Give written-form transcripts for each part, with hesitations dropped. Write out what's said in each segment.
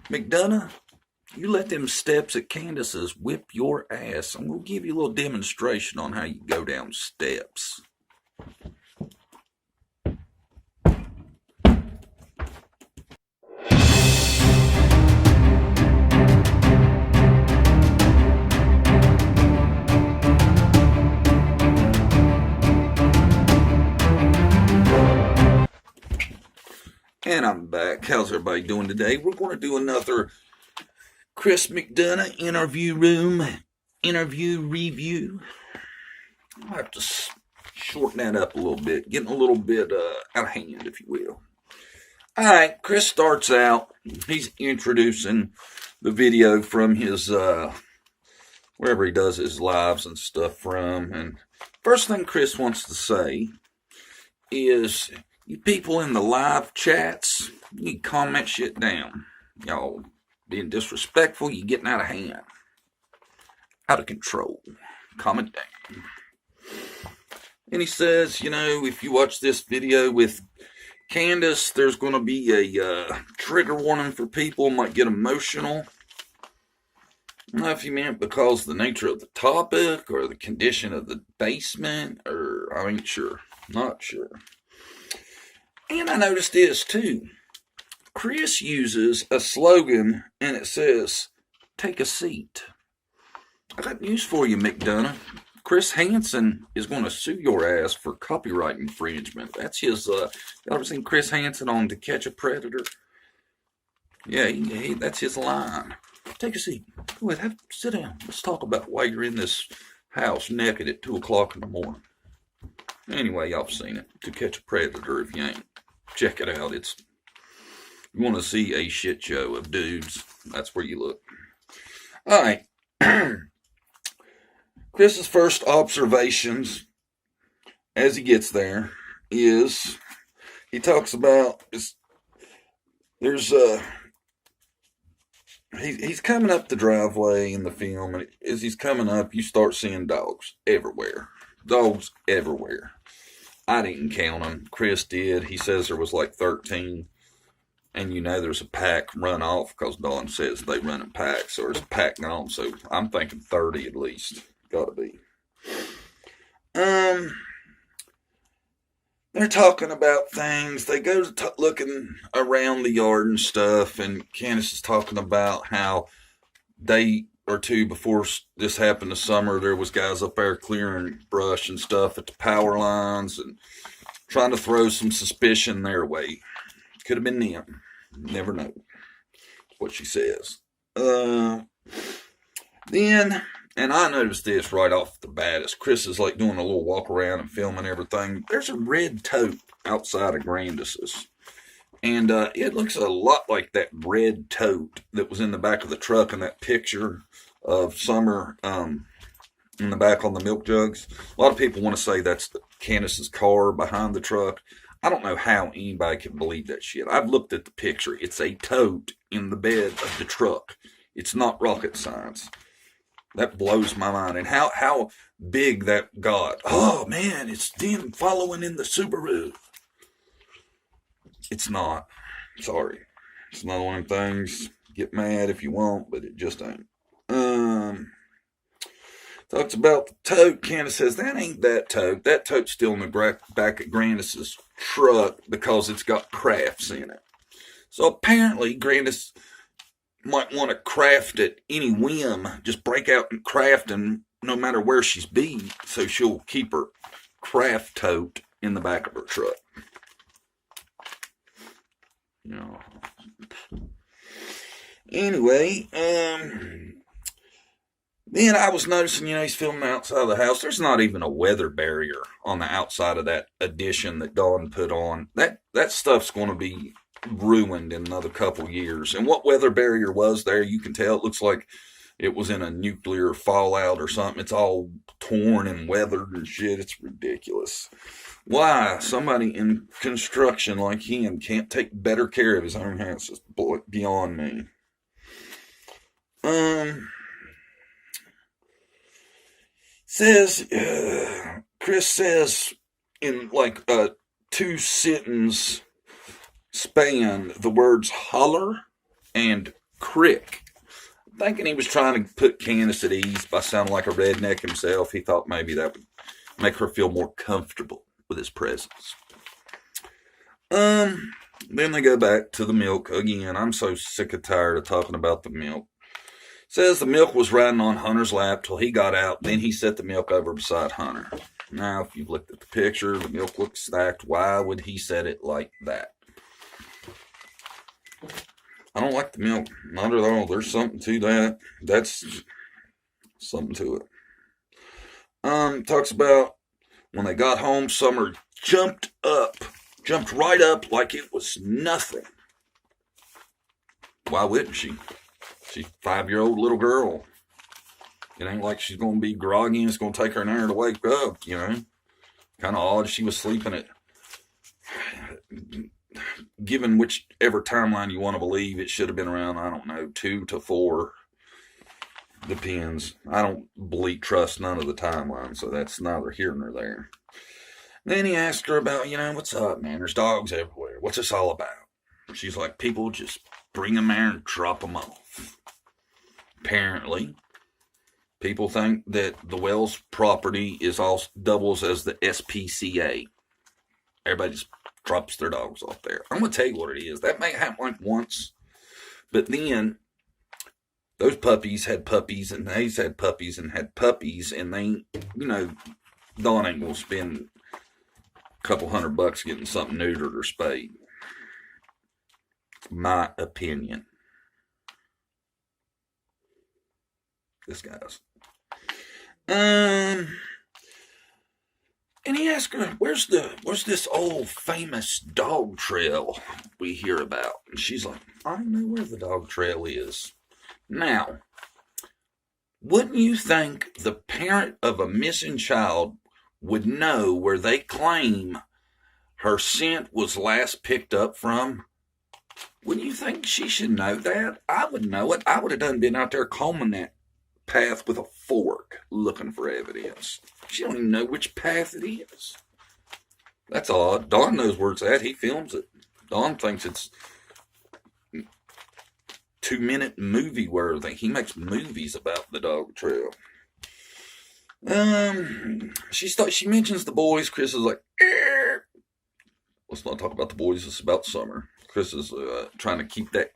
McDonough, you let them steps at Candus's whip your ass. I'm going to give you a little demonstration on how you go down steps. And I'm back. How's everybody doing today? We're going to do another Chris McDonough interview room interview review. I'll have to shorten that up a little bit, getting a little bit out of hand, if you will. All right, Chris starts out. He's introducing the video from his wherever he does his lives and stuff from. And first thing Chris wants to say is, you people in the live chats, you need to calm that shit down. Y'all being disrespectful, you getting out of hand. Out of control. Calm it down. And he says, if you watch this video with Candus, there's going to be a trigger warning for people, might get emotional. I don't know if he meant because of the nature of the topic or the condition of the basement, or I ain't sure. Not sure. And I noticed this too. Chris uses a slogan and it says, "Take a seat." I got news for you, McDonough. Chris Hansen is going to sue your ass for copyright infringement. That's his, y'all ever seen Chris Hansen on To Catch a Predator? Yeah, that's his line. Take a seat. Go ahead, sit down. Let's talk about why you're in this house naked at 2 o'clock in the morning. Anyway, y'all have seen it. To Catch a Predator. If you ain't, check it out. You want to see a shit show of dudes, that's where you look. All right. Chris's first observations as he gets there is he talks about he's coming up the driveway in the film, and as he's coming up, you start seeing dogs everywhere. Dogs everywhere. I didn't count them. Chris did. He says there was like 13. And there's a pack run off because Dawn says they run in packs. So there's a pack gone. So I'm thinking 30 at least. Gotta be. They're talking about things. They go looking around the yard and stuff. And Candace is talking about how day or two before this happened this summer, there was guys up there clearing brush and stuff at the power lines and trying to throw some suspicion their way. Could have been them. Never know. That's what she says. Then, and I noticed this right off the bat, as Chris is like doing a little walk around and filming everything. There's a red tote outside of Grandis's. And it looks a lot like that red tote that was in the back of the truck in that picture of Summer in the back on the milk jugs. A lot of people want to say that's Candace's car behind the truck. I don't know how anybody can believe that shit. I've looked at the picture. It's a tote in the bed of the truck. It's not rocket science. That blows my mind. And how big that got. Oh, man, it's them following in the Subaru. It's not. Sorry. It's another one of them things. Get mad if you want, but it just ain't. Talks about the tote. Candace says, that ain't that tote. That tote's still in the back of Grandis's truck because it's got crafts in it. So apparently Grandis might want to craft at any whim. Just break out and craft, and no matter where she's be, so she'll keep her craft tote in the back of her truck. Anyway, then I was noticing, he's filming outside of the house. There's not even a weather barrier on the outside of that addition that Dawn put on. That stuff's going to be ruined in another couple years. And what weather barrier was there, you can tell. It looks like it was in a nuclear fallout or something. It's all torn and weathered and shit. It's ridiculous. Why somebody in construction like him can't take better care of his own house is beyond me. Chris says in like a 2-sentence span the words holler and Crick. Thinking he was trying to put Candus at ease by sounding like a redneck himself. He thought maybe that would make her feel more comfortable with his presence. Then they go back to the milk again. I'm so sick and tired of talking about the milk. Says the milk was riding on Hunter's lap till he got out. Then he set the milk over beside Hunter. Now, if you've looked at the picture, the milk looks stacked. Why would he set it like that? I don't like the milk. Not at all. There's something to that. That's something to it. Talks about when they got home, Summer jumped right up like it was nothing. Why wouldn't she? She's a 5-year-old little girl. It ain't like she's going to be groggy and it's going to take her an hour to wake up, you know. Kind of odd. She was sleeping at, given whichever timeline you want to believe, it should have been around, I don't know, 2 to 4. Depends. I don't trust none of the timelines, so that's neither here nor there. Then he asked her about, what's up, man? There's dogs everywhere. What's this all about? She's like, people just bring them there and drop them off. Apparently, people think that the Wells property doubles as the SPCA. Everybody just drops their dogs off there. I'm going to tell you what it is. That may happen like once, but then those puppies had puppies, and they's had puppies and had puppies, and they, Dawn ain't going to spend a couple $100 getting something neutered or spayed. My opinion. This guy's. And he asked her, where's this old famous dog trail we hear about? And she's like, I don't know where the dog trail is. Now, wouldn't you think the parent of a missing child would know where they claim her scent was last picked up from? Wouldn't you think she should know that? I would know it. I would have been out there combing that path with a fork looking for evidence. She don't even know which path it is. That's odd. Don knows where it's at. He films it. Don thinks it's 2-minute movie worthy. He makes movies about the dog trail. She mentions the boys. Chris is like, let's not talk about the boys. It's about Summer. Chris is trying to keep that.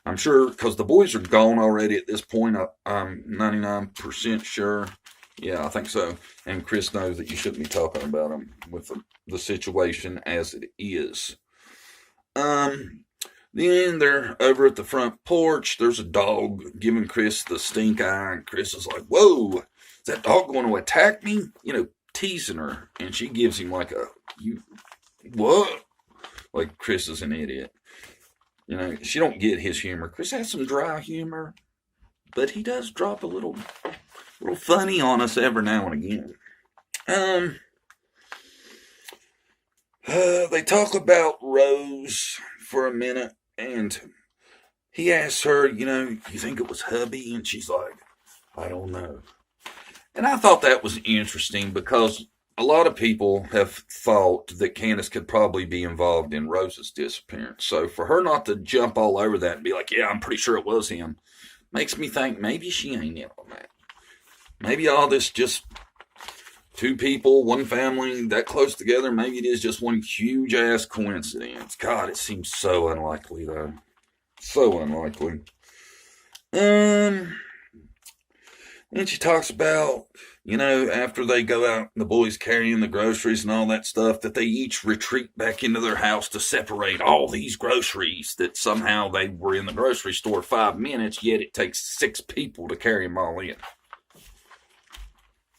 I'm sure, because the boys are gone already at this point. I'm 99% sure. Yeah, I think so. And Chris knows that you shouldn't be talking about them with the situation as it is. Then they're over at the front porch. There's a dog giving Chris the stink eye. And Chris is like, whoa, is that dog going to attack me? Teasing her. And she gives him like what? Like Chris is an idiot. She don't get his humor. Chris has some dry humor, but he does drop a little funny on us every now and again. They talk about Rose for a minute, and he asks her, you think it was hubby? And she's like, I don't know. And I thought that was interesting because a lot of people have thought that Candus could probably be involved in Rose's disappearance. So for her not to jump all over that and be like, yeah, I'm pretty sure it was him, makes me think maybe she ain't in on that. Maybe all this just 2 people, 1 family, that close together, maybe it is just one huge ass coincidence. God, it seems so unlikely though. So unlikely. And she talks about, after they go out, the boys carrying the groceries and all that stuff, that they each retreat back into their house to separate all these groceries, that somehow they were in the grocery store 5 minutes, yet it takes 6 people to carry them all in.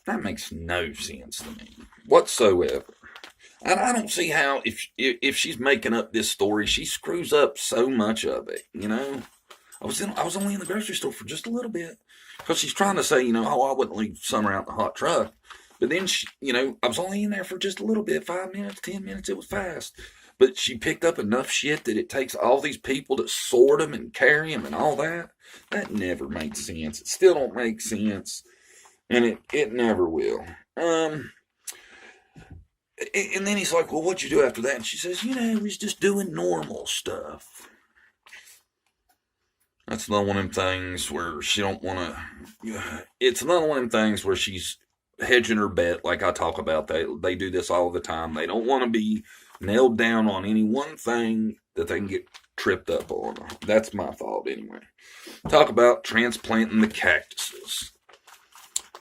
That makes no sense to me whatsoever. And I don't see how, if she's making up this story, she screws up so much of it, I was only in the grocery store for just a little bit. Because she's trying to say, I wouldn't leave Summer out in the hot truck. But then, I was only in there for just a little bit, 5 minutes, 10 minutes, it was fast. But she picked up enough shit that it takes all these people to sort them and carry them and all that. That never makes sense. It still don't make sense. And it never will. And then he's like, well, what'd you do after that? And she says, we was just doing normal stuff. That's another one of them things where she don't want to. It's another one of them things where she's hedging her bet, like I talk about. They do this all the time. They don't want to be nailed down on any one thing that they can get tripped up on. That's my thought anyway. Talk about transplanting the cactuses.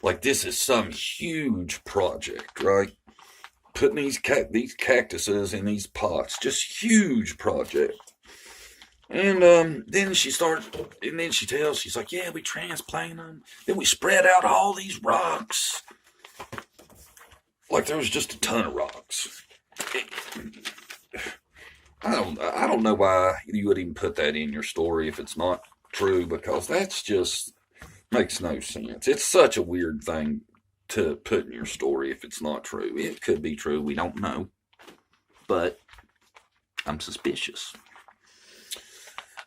Like this is some huge project, right? Putting these cactuses in these pots, just huge project. And then she starts, and then she tells, she's like, yeah, we transplant them. Then we spread out all these rocks. Like there was just a ton of rocks. I don't know why you would even put that in your story if it's not true, because that's just makes no sense. It's such a weird thing to put in your story if it's not true. It could be true, we don't know. But I'm suspicious.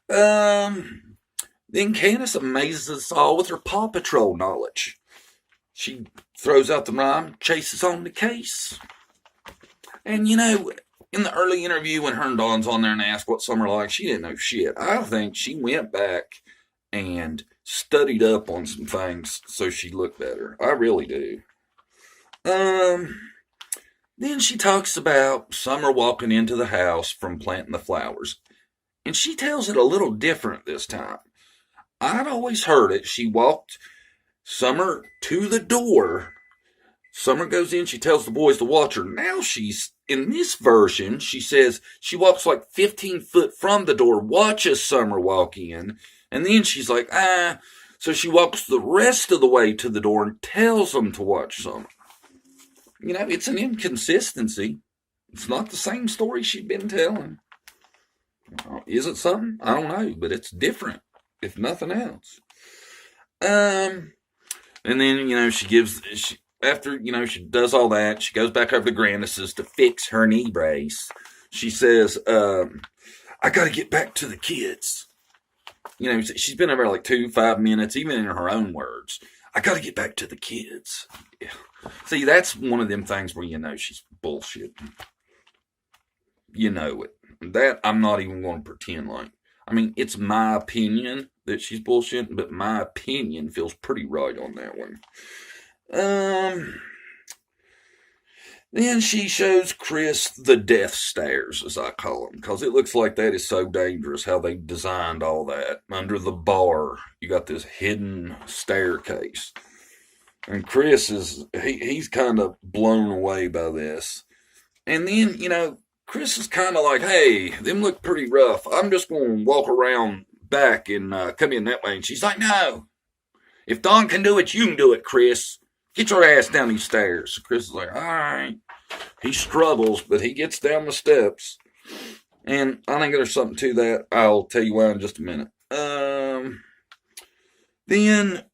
Then Candace amazes us all with her Paw Patrol knowledge. She throws out the rhyme, chases on the case. And you know, in the early interview when her and Dawn's on there and asked what Summer liked, she didn't know shit. I think she went back and studied up on some things so she looked better. I really do. Then she talks about Summer walking into the house from planting the flowers. And she tells it a little different this time. I'd always heard it. She walked Summer to the door. Summer goes in, she tells the boys to watch her. Now she's, in this version, she says she walks like 15 foot from the door, watches Summer walk in, and then she's like, so she walks the rest of the way to the door and tells them to watch Summer. You know, it's an inconsistency. It's not the same story she'd been telling. Is it something? I don't know, but it's different, if nothing else. And then, you know, after, you know, she does all that, she goes back over to Grandis's to fix her knee brace. She says, I got to get back to the kids. You know, she's been over like 5 minutes, even in her own words. I got to get back to the kids. Yeah. See, that's one of them things where you know she's bullshitting. You know it. That I'm not even going to pretend like. I mean, it's my opinion that she's bullshitting, but my opinion feels pretty right on that one. Then she shows Chris the death stairs, as I call them, because it looks like that is so dangerous how they designed all that. Under the bar, you got this hidden staircase. And Chris he's kind of blown away by this. And then, you know, Chris is kind of like, hey, them look pretty rough. I'm just going to walk around back and come in that way. And she's like, no. If Dawn can do it, you can do it, Chris. Get your ass down these stairs. So Chris is like, all right. He struggles, but he gets down the steps. And I think there's something to that. I'll tell you why in just a minute. Then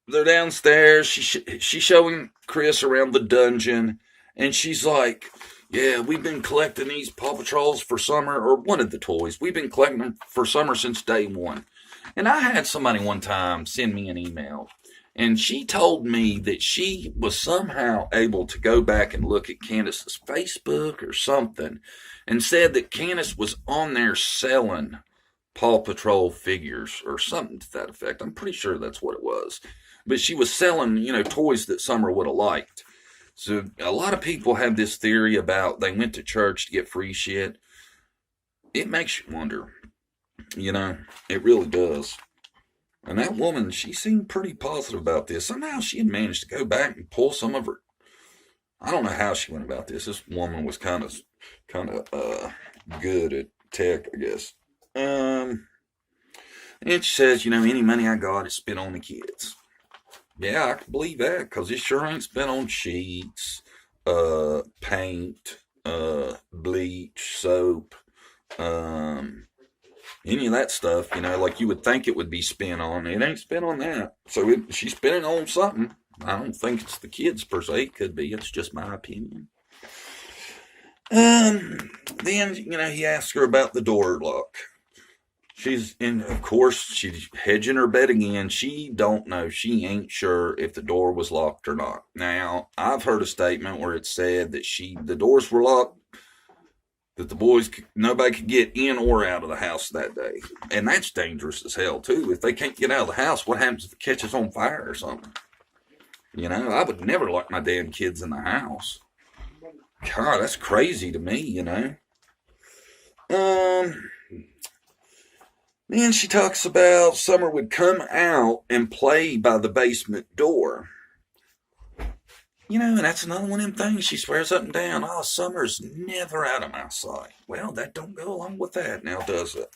they're downstairs. She's showing Chris around the dungeon. And she's like, yeah, we've been collecting these Paw Patrols for Summer, or one of the toys. We've been collecting them for Summer since day one. And I had somebody one time send me an email, and she told me that she was somehow able to go back and look at Candace's Facebook or something, and said that Candace was on there selling Paw Patrol figures or something to that effect. I'm pretty sure that's what it was. But she was selling, you know, toys that Summer would have liked. So a lot of people have this theory about they went to church to get free shit. It makes you wonder. You know, it really does. And that woman, she seemed pretty positive about this. Somehow she had managed to go back and pull some of her. I don't know how she went about this. This woman was kind of good at tech, I guess. And she says, you know, any money I got is spent on the kids. Yeah, I can believe that, because it sure ain't spent on sheets, paint, bleach, soap, any of that stuff, you know, like you would think it would be spent on. It ain't spent on that. So she's spending on something. I don't think it's the kids per se. It could be. It's just my opinion. Then, you know, he asks her about the door lock. Of course, she's hedging her bet again. She don't know. She ain't sure if the door was locked or not. Now, I've heard a statement where it said that the doors were locked that the boys, nobody could get in or out of the house that day. And that's dangerous as hell, too. If they can't get out of the house, what happens if it catches on fire or something? You know, I would never lock my damn kids in the house. God, that's crazy to me, you know. Then she talks about Summer would come out and play by the basement door. You know, and that's another one of them things she swears up and down. Oh, Summer's never out of my sight. Well, that don't go along with that now, does it?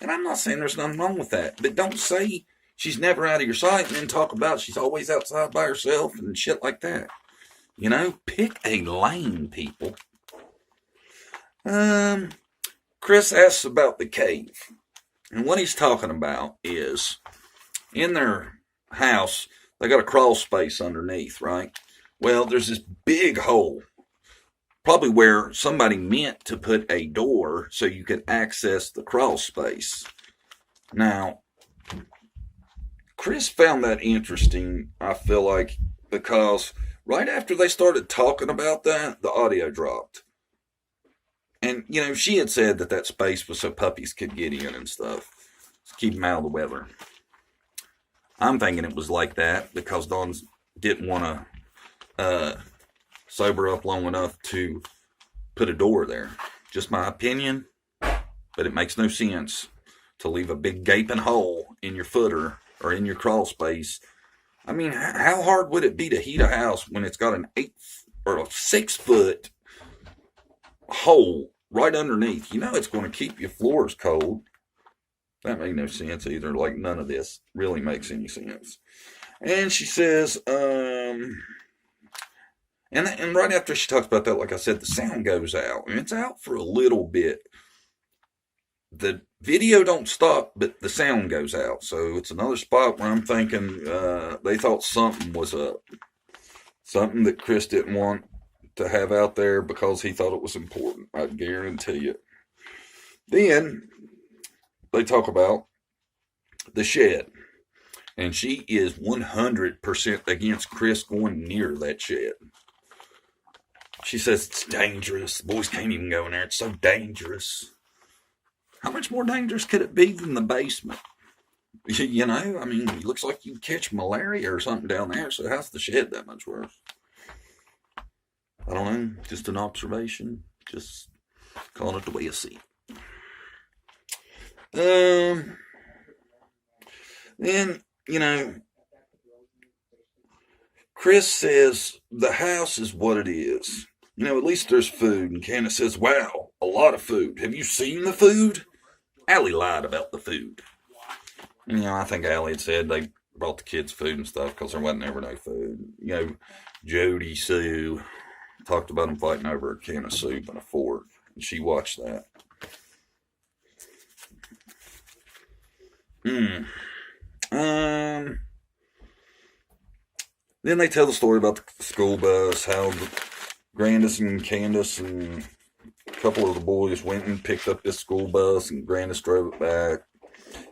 And I'm not saying there's nothing wrong with that, but don't say she's never out of your sight and then talk about she's always outside by herself and shit like that. You know, pick a lane, people. Chris asks about the cave. And what he's talking about is, in their house, they got a crawl space underneath, right? Well, there's this big hole, probably where somebody meant to put a door so you could access the crawl space. Now, Chris found that interesting, I feel like, because right after they started talking about that, the audio dropped. And, you know, she had said that that space was so puppies could get in and stuff. To keep them out of the weather. I'm thinking it was like that because Dawn didn't want to sober up long enough to put a door there. Just my opinion, but it makes no sense to leave a big gaping hole in your footer or in your crawl space. I mean, how hard would it be to heat a house when it's got an 8 or a 6 foot hole right underneath? You know it's going to keep your floors cold. That made no sense either. Like, none of this really makes any sense. And she says, and right after she talks about that, like I said, the sound goes out. And it's out for a little bit. The video don't stop, but the sound goes out. So it's another spot where I'm thinking they thought something was up. Something that Chris didn't want to have out there because he thought it was important. I guarantee it. Then they talk about the shed. And she is 100% against Chris going near that shed. She says it's dangerous. The boys can't even go in there. It's so dangerous. How much more dangerous could it be than the basement? You know, I mean, it looks like you'd catch malaria or something down there. So how's the shed that much worse? I don't know. Just an observation. Just calling it the way I see it. Then, you know, Chris says the house is what it is. You know, at least there's food. And Candace says, wow, a lot of food. Have you seen the food? Allie lied about the food. You know, I think Allie had said they brought the kids food and stuff because there wasn't ever no food. You know, Jody Sue talked about them fighting over a can of soup and a fork. And she watched that. Then they tell the story about the school bus, how Grandis and Candace and a couple of the boys went and picked up this school bus and Grandis drove it back.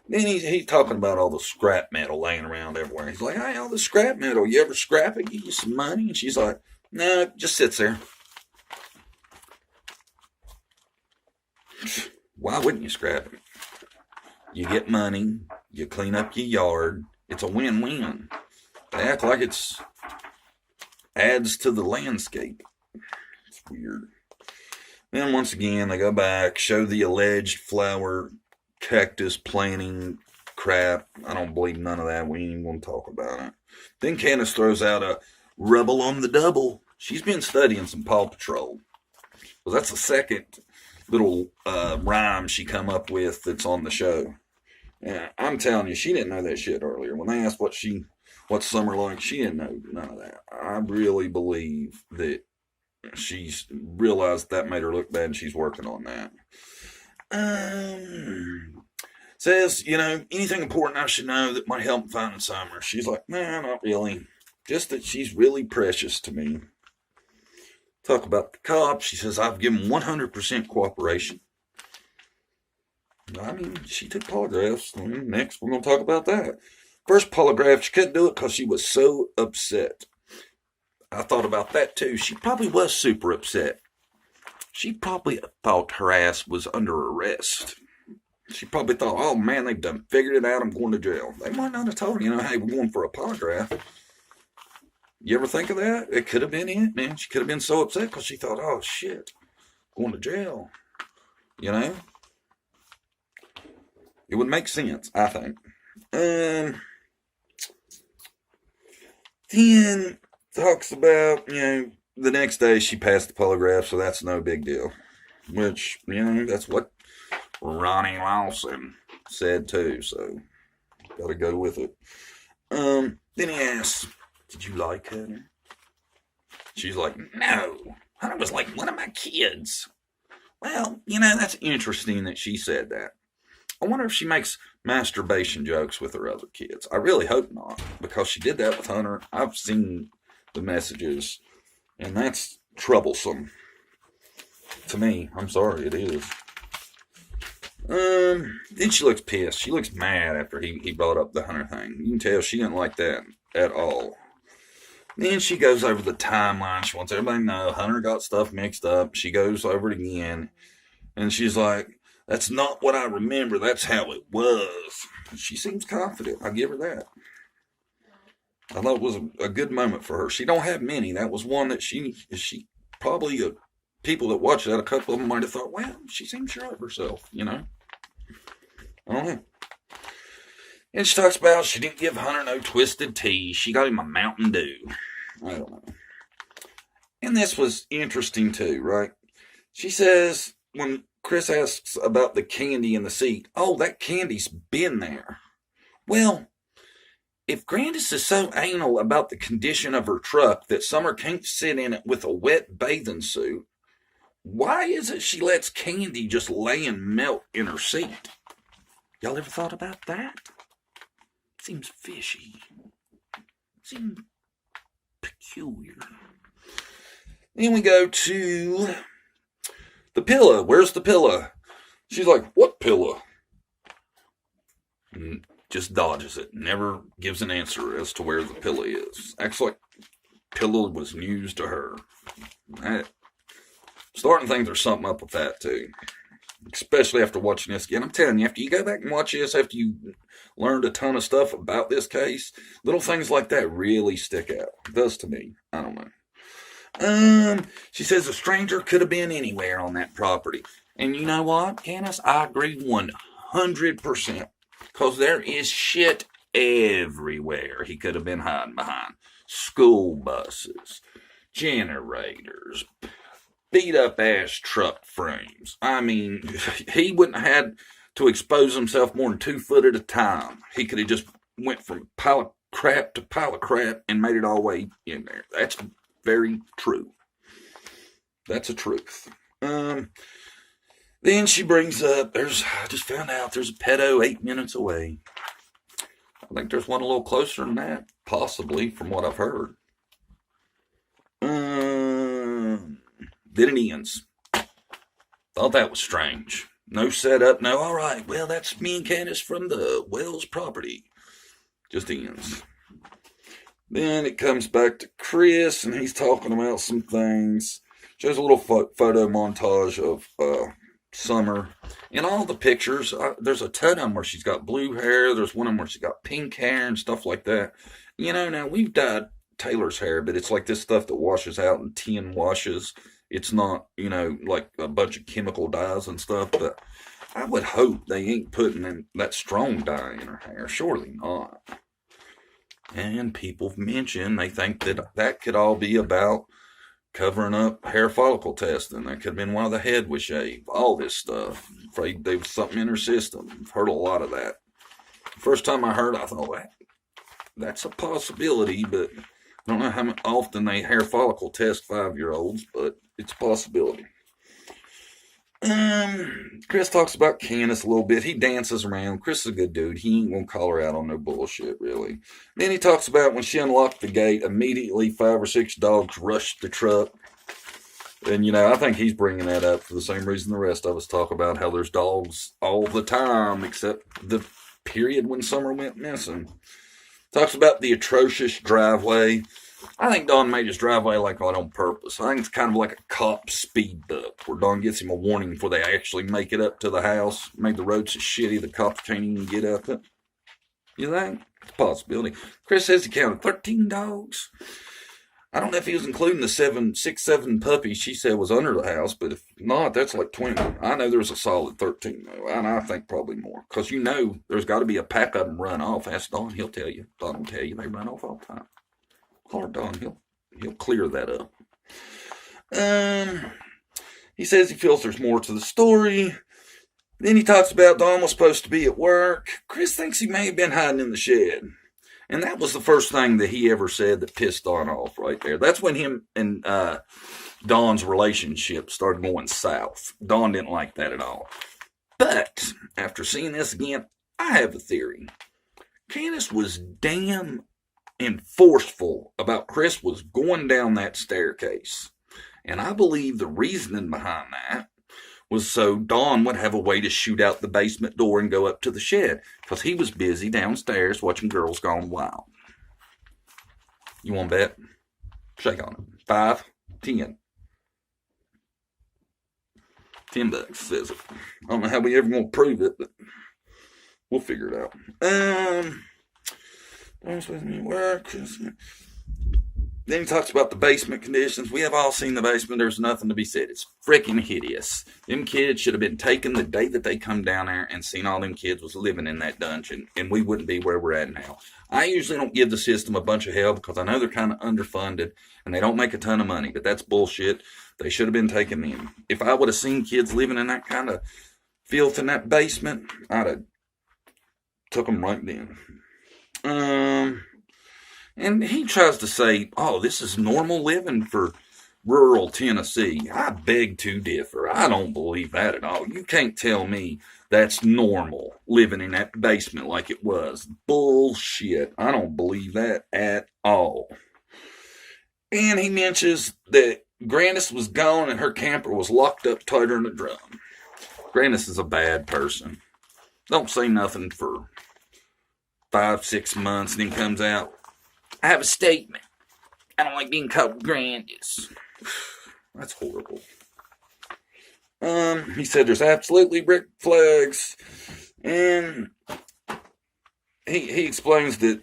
Then he's talking about all the scrap metal laying around everywhere. He's like, hey, all the scrap metal, you ever scrap it, give you some money? And she's like, no, it just sits there. Why wouldn't you scrap it? You get money, you clean up your yard, it's a win-win. They act like it's adds to the landscape. It's weird. Then once again, they go back, show the alleged flower cactus planting crap. I don't believe none of that. We ain't even going to talk about it. Then Candace throws out a rubble on the double. She's been studying some Paw Patrol. Well, that's the second little rhyme she come up with that's on the show. Yeah, I'm telling you, she didn't know that shit earlier. When they asked what's Summer like, she didn't know none of that. I really believe that she's realized that made her look bad and she's working on that. Says, you know, anything important I should know that might help finding Summer. She's like, nah, not really. Just that she's really precious to me. Talk about the cops. She says, I've given 100% cooperation. I mean, she took polygraphs. Next, we're going to talk about that. First polygraph, she couldn't do it because she was so upset. I thought about that too. She probably was super upset. she probably thought her ass was under arrest. She probably thought, oh man, they've done figured it out, I'm going to jail. They might not have told her, hey, we're going for a polygraph. You ever think of that? It could have been it, man. She could have been so upset because she thought, oh shit, going to jail. It would make sense, I think. Then talks about, the next day she passed the polygraph, so that's no big deal. Which, that's what Ronnie Lawson said too, so gotta go with it. Then he asks, did you like Hunter? She's like, no, Hunter was like one of my kids. Well, that's interesting that she said that. I wonder if she makes masturbation jokes with her other kids. I really hope not, because she did that with Hunter. I've seen the messages, and that's troublesome. To me, I'm sorry, it is. Then she looks pissed. She looks mad after he brought up the Hunter thing. You can tell she didn't like that at all. Then she goes over the timeline. She wants everybody to know Hunter got stuff mixed up. She goes over it again, and she's like, that's not what I remember. That's how it was. She seems confident. I give her that. I thought it was a good moment for her. She don't have many. That was one that she probably, people that watched that, a couple of them might have thought, well, she seems sure of herself, I don't know. And she talks about she didn't give Hunter no twisted tea. She got him a Mountain Dew. I don't know. And this was interesting too, right? She says, when Chris asks about the candy in the seat, oh, that candy's been there. Well, if Grandis is so anal about the condition of her truck that Summer can't sit in it with a wet bathing suit, why is it she lets candy just lay and melt in her seat? Y'all ever thought about that? Seems fishy. Seems peculiar. Then we go to the pillow. Where's the pillow? She's like, what pillow? And just dodges it. Never gives an answer as to where the pillow is. Acts like pillow was news to her. Starting to think there's something up with that too. Especially after watching this again. I'm telling you, after you go back and watch this, after you learned a ton of stuff about this case, little things like that really stick out. It does to me. I don't know. She says a stranger could have been anywhere on that property. And you know what, Candace? I agree 100%. Because there is shit everywhere he could have been hiding behind. School buses, generators, beat up ass truck frames. I mean, he wouldn't have had to expose himself more than 2 foot at a time. He could have just went from pile of crap to pile of crap and made it all the way in there. That's very true. That's a truth. Then she brings up, I just found out there's a pedo 8 minutes away. I think there's one a little closer than that, possibly, from what I've heard. Then it ends. Thought that was strange. No setup, no, all right, well, that's me and Candace from the Wells property. Just ends. Then it comes back to Chris, and he's talking about some things. Shows a little photo montage of Summer. In all the pictures, there's a ton of them where she's got blue hair. There's one of them where she's got pink hair and stuff like that. Now we've dyed Taylor's hair, but it's like this stuff that washes out in 10 washes. It's not, like a bunch of chemical dyes and stuff, but I would hope they ain't putting in that strong dye in her hair. Surely not. And people mention they think that could all be about covering up hair follicle testing. That could have been why the head was shaved. All this stuff. Afraid there was something in her system. I've heard a lot of that. First time I heard, I thought, that's a possibility, but I don't know how often they hair follicle test 5-year-olds, but it's a possibility. Chris talks about Candace a little bit. He dances around. Chris is a good dude. He ain't gonna call her out on no bullshit, really. Then he talks about when she unlocked the gate, immediately 5 or 6 dogs rushed the truck. And, I think he's bringing that up for the same reason the rest of us talk about how there's dogs all the time, except the period when Summer went missing. Talks about the atrocious driveway. I think Don made his driveway like that on purpose. I think it's kind of like a cop speed bump, where Don gets him a warning before they actually make it up to the house. Made the road so shitty the cops can't even get up it. You think? It's a possibility. Chris says he counted 13 dogs. I don't know if he was including the 7 puppies she said was under the house, but if not, that's like 20. I know there's a solid 13, though, and I think probably more. Because you know there's got to be a pack of them run off. Ask Don, he'll tell you. Don will tell you they run off all the time. Call Don, he'll clear that up. He says he feels there's more to the story. Then he talks about Don was supposed to be at work. Chris thinks he may have been hiding in the shed. And that was the first thing that he ever said that pissed Don off right there. That's when him and Don's relationship started going south. Don didn't like that at all. But after seeing this again, I have a theory. Candus was damn and forceful about Chris was going down that staircase. And I believe the reasoning behind that was so Don would have a way to shoot out the basement door and go up to the shed, because he was busy downstairs watching Girls Gone Wild. You want to bet? Shake on it. 5, 10. $10 says it. I don't know how we ever going to prove it, but we'll figure it out. Then he talks about the basement conditions. We have all seen the basement. There's nothing to be said. It's freaking hideous. Them kids should have been taken the day that they come down there and seen all them kids was living in that dungeon, and we wouldn't be where we're at now. I usually don't give the system a bunch of hell because I know they're kind of underfunded and they don't make a ton of money, but that's bullshit. They should have been taken in. If I would have seen kids living in that kind of filth in that basement, I'd have took them right then. And he tries to say, oh, this is normal living for rural Tennessee. I beg to differ. I don't believe that at all. You can't tell me that's normal, living in that basement like it was. Bullshit. I don't believe that at all. And he mentions that Grandis was gone and her camper was locked up tighter than a drum. Grandis is a bad person. Don't say nothing for 5-6 months, and then comes out, I have a statement. I don't like being called Grandis. That's horrible. He said there's absolutely red flags, and he explains that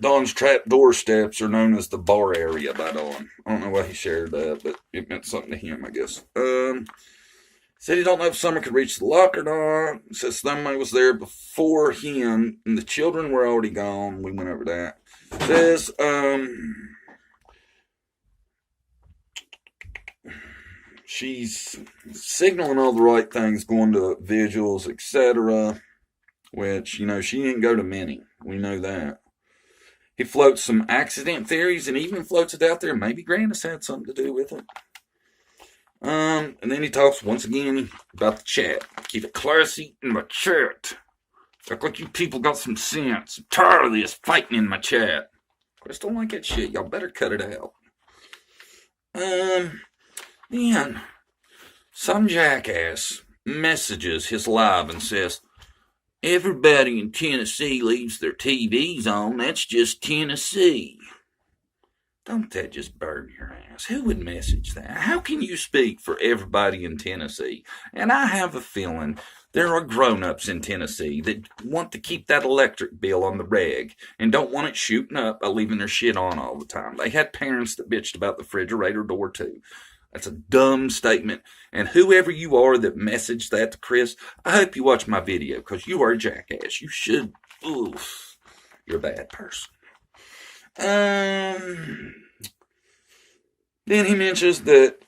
Don's trapdoor steps are known as the bar area by Don. I don't know why he shared that, but it meant something to him, I guess. Said he don't know if Summer could reach the lock or not. Says somebody was there before him, and the children were already gone. We went over that. Says, she's signaling all the right things, going to vigils, etc. Which, you know, she didn't go to many. We know that. He floats some accident theories and even floats it out there. Maybe Grandis had something to do with it. And then he talks once again about the chat. Keep it classy in my chat. Look like you people got some sense. I'm tired of this fighting in my chat. I just don't like that shit. Y'all better cut it out. Then some jackass messages his live and says, everybody in Tennessee leaves their TVs on. That's just Tennessee. Don't that just burn your ass? Who would message that? How can you speak for everybody in Tennessee? And I have a feeling there are grown-ups in Tennessee that want to keep that electric bill on the reg and don't want it shooting up by leaving their shit on all the time. They had parents that bitched about the refrigerator door too. That's a dumb statement. And whoever you are that messaged that to Chris, I hope you watch my video because you are a jackass. You should. Oof. You're a bad person. Then he mentions that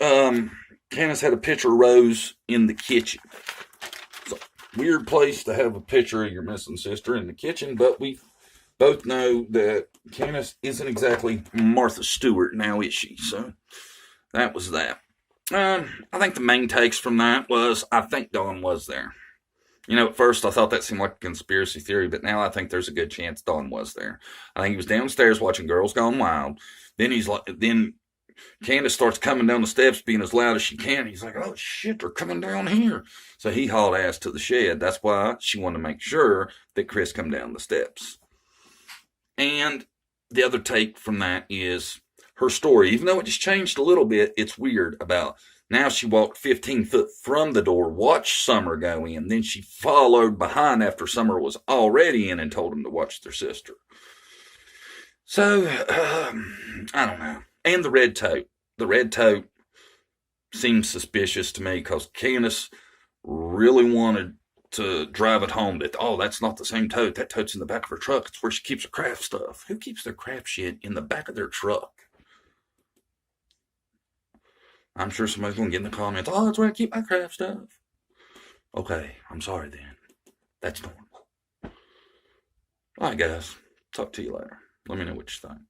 Candace had a picture of Rose in the kitchen. It's a weird place to have a picture of your missing sister in the kitchen, but we both know that Candace isn't exactly Martha Stewart now, is she? So that was that. I think the main takes from that was I think Dawn was there. You know, at first I thought that seemed like a conspiracy theory, but now I think there's a good chance Dawn was there. I think he was downstairs watching Girls Gone Wild. Then Candace starts coming down the steps being as loud as she can. He's like, oh shit, they're coming down here. So he hauled ass to the shed. That's why she wanted to make sure that Chris come down the steps. And the other take from that is her story, even though it just changed a little bit, it's weird about now she walked 15 foot from the door, watched Summer go in, then she followed behind after Summer was already in and told him to watch their sister. So, I don't know. And the red tote. The red tote seems suspicious to me because Candace really wanted to drive it home that, oh, that's not the same tote. That tote's in the back of her truck. It's where she keeps her craft stuff. Who keeps their craft shit in the back of their truck? I'm sure somebody's going to get in the comments, oh, that's where I keep my craft stuff. Okay, I'm sorry then. That's normal. All right, guys. Talk to you later. Let me know what you think.